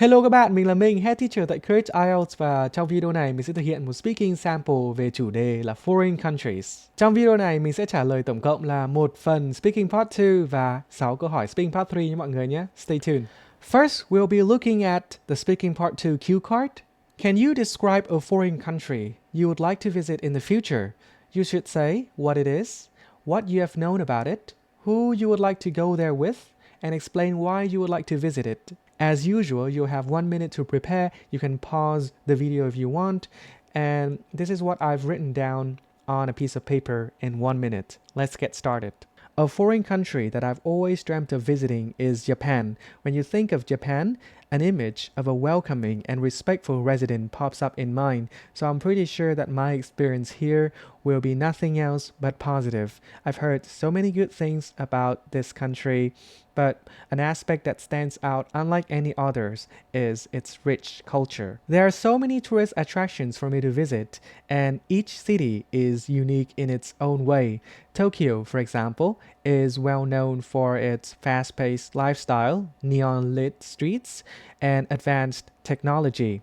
Hello các bạn, mình là Minh, Head Teacher tại Courage Ielts và trong video này mình sẽ thực hiện một speaking sample về chủ đề là Foreign Countries. Trong video này mình sẽ trả lời tổng cộng là một phần Speaking Part 2 và 6 câu hỏi Speaking Part 3 nha mọi người nhé. Stay tuned. First, we'll be looking at the Speaking Part 2 cue card. Can you describe a foreign country you would like to visit in the future? You should say what it is, what you have known about it, who you would like to go there with, and explain why you would like to visit it. As usual, you'll have 1 minute to prepare. You can pause the video if you want. And this is what I've written down on a piece of paper in 1 minute. Let's get started. A foreign country that I've always dreamt of visiting is Japan. When you think of Japan, an image of a welcoming and respectful resident pops up in mind, so I'm pretty sure that my experience here will be nothing else but positive. I've heard so many good things about this country, but an aspect that stands out unlike any others is its rich culture. There are so many tourist attractions for me to visit, and each city is unique in its own way. Tokyo, for example, is well known for its fast-paced lifestyle, neon-lit streets, and advanced technology.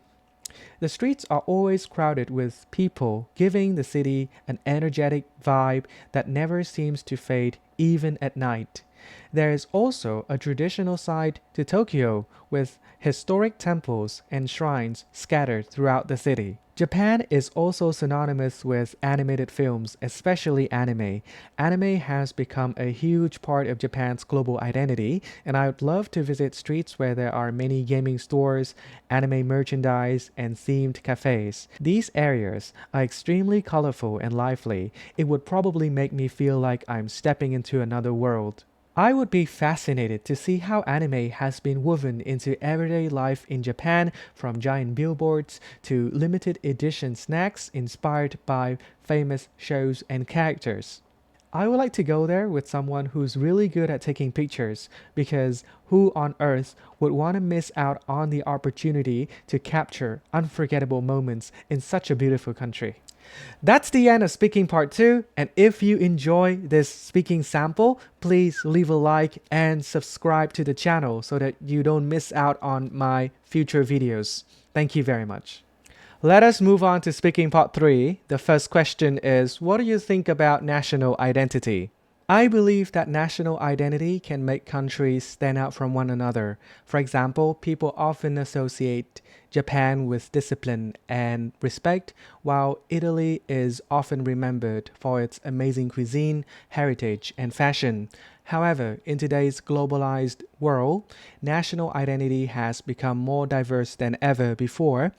The streets are always crowded with people, giving the city an energetic vibe that never seems to fade even at night. There is also a traditional side to Tokyo, with historic temples and shrines scattered throughout the city. Japan is also synonymous with animated films, especially anime. Anime has become a huge part of Japan's global identity, and I would love to visit streets where there are many gaming stores, anime merchandise, and themed cafes. These areas are extremely colorful and lively. It would probably make me feel like I'm stepping into another world. I would be fascinated to see how anime has been woven into everyday life in Japan, from giant billboards to limited edition snacks inspired by famous shows and characters. I would like to go there with someone who's really good at taking pictures, because who on earth would want to miss out on the opportunity to capture unforgettable moments in such a beautiful country? That's the end of speaking part 2, and if you enjoy this speaking sample, please leave a like and subscribe to the channel so that you don't miss out on my future videos. Thank you very much. Let us move on to speaking part 3. The first question is, what do you think about national identity? I believe that national identity can make countries stand out from one another. For example, people often associate Japan with discipline and respect, while Italy is often remembered for its amazing cuisine, heritage, and fashion. However, in today's globalized world, national identity has become more diverse than ever before,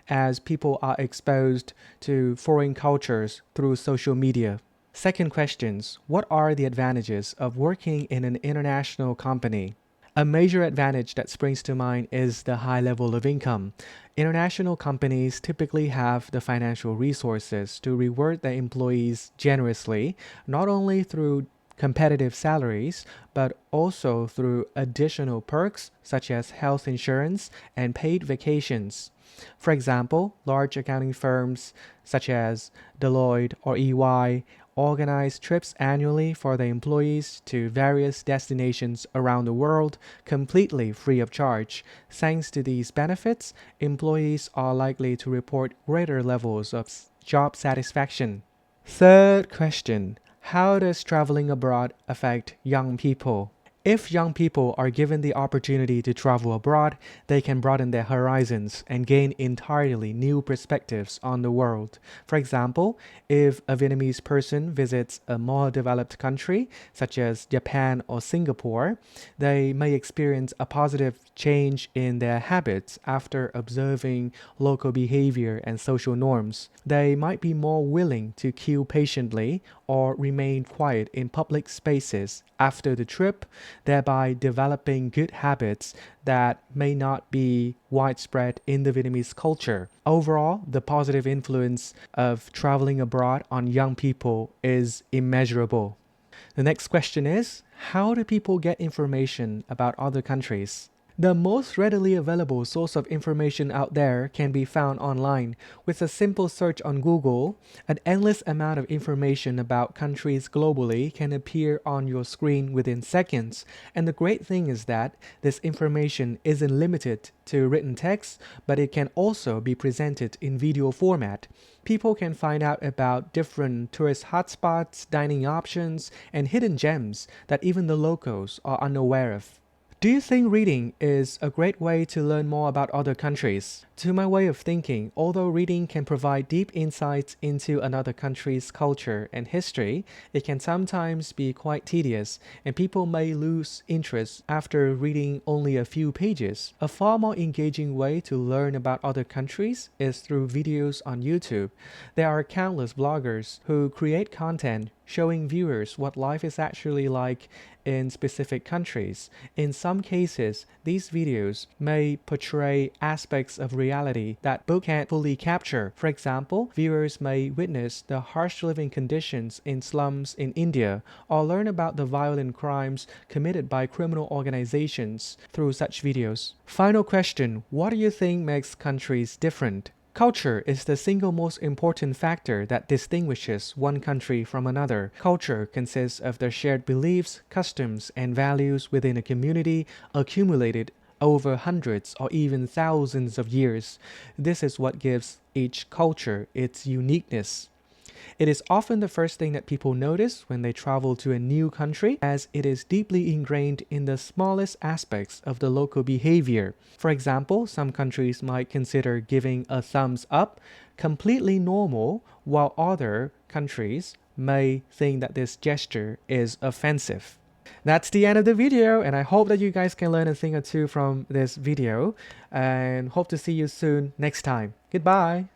as people are exposed to foreign cultures through social media. Second questions, what are the advantages of working in an international company? A major advantage that springs to mind is the high level of income. International companies typically have the financial resources to reward their employees generously, not only through competitive salaries, but also through additional perks such as health insurance and paid vacations. For example, large accounting firms such as Deloitte or EY organize trips annually for their employees to various destinations around the world completely free of charge. Thanks to these benefits, employees are likely to report greater levels of job satisfaction. Third question, how does traveling abroad affect young people? If young people are given the opportunity to travel abroad, they can broaden their horizons and gain entirely new perspectives on the world. For example, if a Vietnamese person visits a more developed country, such as Japan or Singapore, they may experience a positive change in their habits after observing local behavior and social norms. They might be more willing to queue patiently or remain quiet in public spaces after the trip, thereby developing good habits that may not be widespread in the Vietnamese culture. Overall, the positive influence of traveling abroad on young people is immeasurable. The next question is, how do people get information about other countries? The most readily available source of information out there can be found online. With a simple search on Google, an endless amount of information about countries globally can appear on your screen within seconds. And the great thing is that this information isn't limited to written text, but it can also be presented in video format. People can find out about different tourist hotspots, dining options, and hidden gems that even the locals are unaware of. Do you think reading is a great way to learn more about other countries? To my way of thinking, although reading can provide deep insights into another country's culture and history, it can sometimes be quite tedious, and people may lose interest after reading only a few pages. A far more engaging way to learn about other countries is through videos on YouTube. There are countless bloggers who create content showing viewers what life is actually like in specific countries. In some cases, these videos may portray aspects of reality that book can't fully capture. For example, viewers may witness the harsh living conditions in slums in India or learn about the violent crimes committed by criminal organizations through such videos. Final question, what do you think makes countries different? Culture is the single most important factor that distinguishes one country from another. Culture consists of the shared beliefs, customs, and values within a community accumulated over hundreds or even thousands of years. This is what gives each culture its uniqueness. It is often the first thing that people notice when they travel to a new country, as it is deeply ingrained in the smallest aspects of the local behavior. For example, some countries might consider giving a thumbs up completely normal, while other countries may think that this gesture is offensive. That's the end of the video, and I hope that you guys can learn a thing or two from this video, and hope to see you soon next time. Goodbye!